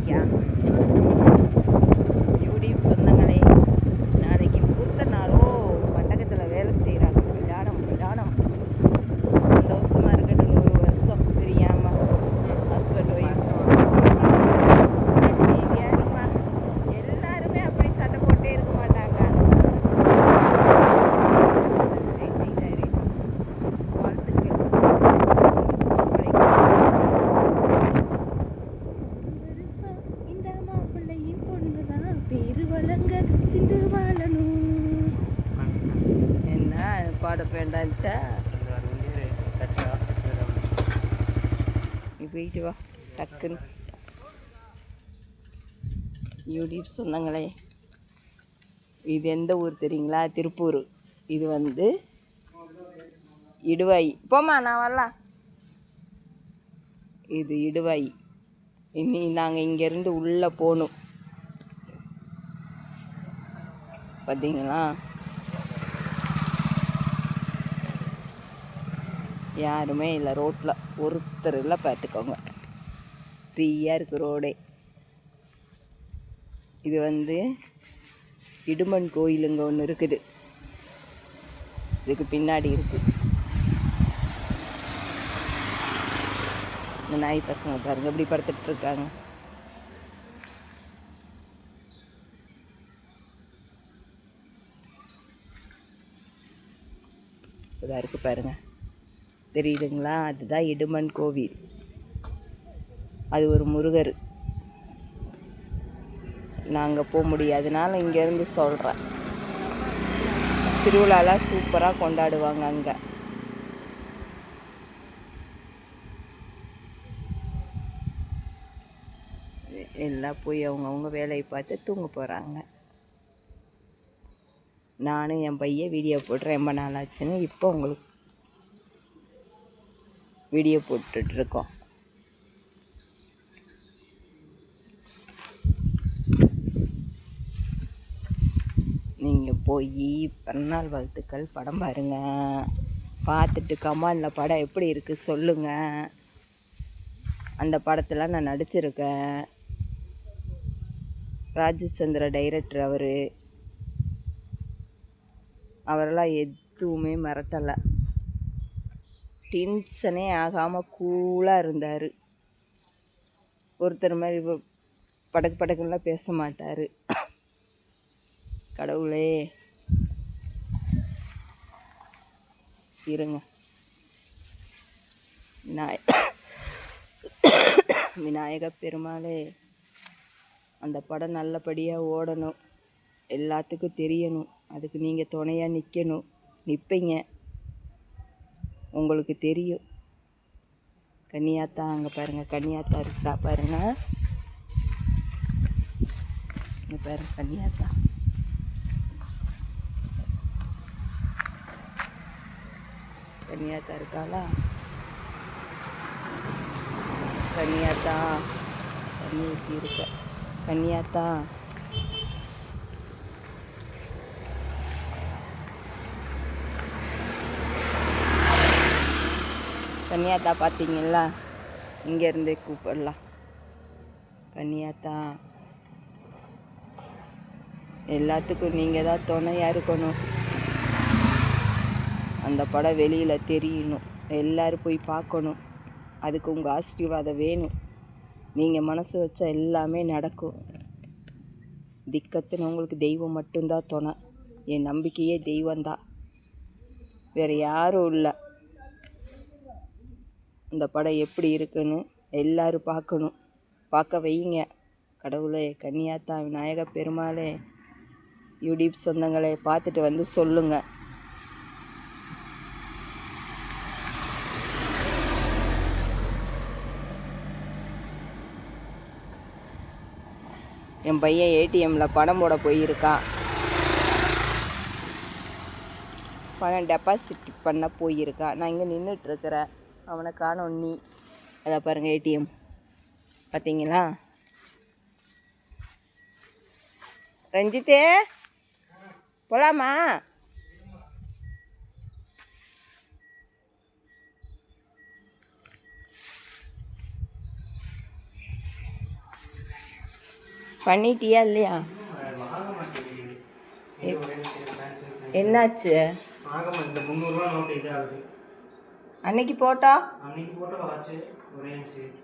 ஐயா. யூடியூப் சொந்தங்களே, நாளைக்கு முகூர்த்த நாளோ மண்டகத்தில் வேலை செய்கிறாங்க. விடானம் விடானம் சந்தோஷமாக இருக்கட்டும். 100 வருஷம் பிரியாமல் ஹஸ்பண்ட் ஒய்ஃப். யாருமா எல்லாருமே அப்படி சண்டை போட்டே இருக்க மாட்டாங்க. என்ன பாட வேண்டான்ட்டா போயிட்டு வா டக்குன்னு. யூடியூப் சொன்னாங்களே, இது எந்த ஊர் தெரியுங்களா? திருப்பூர். இது வந்து இடுவாய். போம்மா நான் வரலாம். இது இடுவாய். இனி நாங்கள் இங்கேருந்து உள்ளே போகணும். பார்த்தீங்களா? யாருமே இல்லை ரோட்டில், ஒருத்தர் இல்லை. பார்த்துக்கோங்க, ஃப்ரீயாக இருக்குது ரோடே. இது வந்து இடுமன் கோயிலுங்க ஒன்று இருக்குது, இதுக்கு பின்னாடி இருக்குது. இந்த நாய் பசங்க பாருங்க எப்படி படுத்துட்டு இருக்காங்க. இதாக இருக்குது பாருங்க, தெரியுதுங்களா? அதுதான் இடுமன் கோவில். அது ஒரு முருகர். நாங்கள் போக முடியாதனால இங்கேருந்து சொல்கிறேன். திருவிழாலாம் சூப்பராக கொண்டாடுவாங்க அங்கே. எல்லாம் போய் அவங்கவுங்க வேலையை பார்த்து தூங்க போகிறாங்க. நானும் என் பையன் வீடியோ போடுறேன். ரொம்ப நாள் ஆச்சுன்னு இப்போ உங்களுக்கு வீடியோ போட்டுட்ருக்கோம். நீங்கள் போய் பிறநாள் வாழ்த்துக்கள் படம் பாருங்கள். பார்த்துட்டு கமாலில் படம் எப்படி இருக்குது சொல்லுங்கள். அந்த படத்தில் நான் நடிச்சிருக்கேன். ராஜச்சந்திர டைரக்டர் அவரெல்லாம் எதுவுமே மிரட்டலை. டென்ஷனே ஆகாமல் கூலாக இருந்தார். ஒருத்தர் மாதிரி படக்கு படக்குலாம் பேச மாட்டார். கடவுளே இருங்க. விநாயக பெருமாளே, அந்த படம் நல்லபடியாக ஓடணும், எல்லாத்துக்கும் தெரியணும். அதுக்கு நீங்கள் துணையாக நிற்கணும். நிற்பீங்க, உங்களுக்கு தெரியும். கன்னியாத்தா அங்கே பாருங்கள், கன்னியாத்தா இருக்கா பாருங்கள். இங்கே பாருங்கள் கன்னியாத்தா. கன்னியாத்தா இருக்காளா? கன்னியாத்தா தண்ணி ஊற்றி இருக்க. கன்னியாத்தா கன்னியாத்தா பார்த்தீங்களா? இங்கேருந்தே கூப்பிடலாம். கன்னியாத்தா, எல்லாத்துக்கும் நீங்கள் தான் துணையாக இருக்கணும். அந்த படம் வெளியில் தெரியணும், எல்லோரும் போய் பார்க்கணும். அதுக்கு உங்கள் ஆசீர்வாதம் வேணும். நீங்கள் மனசு வச்சா எல்லாமே நடக்கும். திக்கத்துன்னு உங்களுக்கு தெய்வம் மட்டும்தான் துணை. என் நம்பிக்கையே தெய்வந்தான், வேறு யாரும் இல்லை. இந்த படம் எப்படி இருக்குன்னு எல்லோரும் பார்க்கணும். பார்க்க வைங்க. கடவுளே, கன்னியாத்தா, விநாயக பெருமாளே, யூடியூப் சொந்தங்களே, பார்த்துட்டு வந்து சொல்லுங்கள். என் பையன் ஏடிஎம்மில் பணம் போட போயிருக்கான். பணம் டெபாசிட் பண்ண போயிருக்கான். நான் இங்கே நின்றுட்டுருக்கிறேன். அவனை காணோம். நீ அதை பாருங்கள், ஏடிஎம் பார்த்தீங்களா? ரஞ்சித்தே போகலாமா? பண்ணிட்டியா இல்லையா? வாங்க மாட்டேங்குது. என்னாச்சு? வாங்க மாட்டேங்குது. 300 ரூபா நோட்டு இது ஆகுது. அன்னைக்கு போட்டா அன்னைக்கு போட்ட வாட்ச் ஒரே நிமிஷம்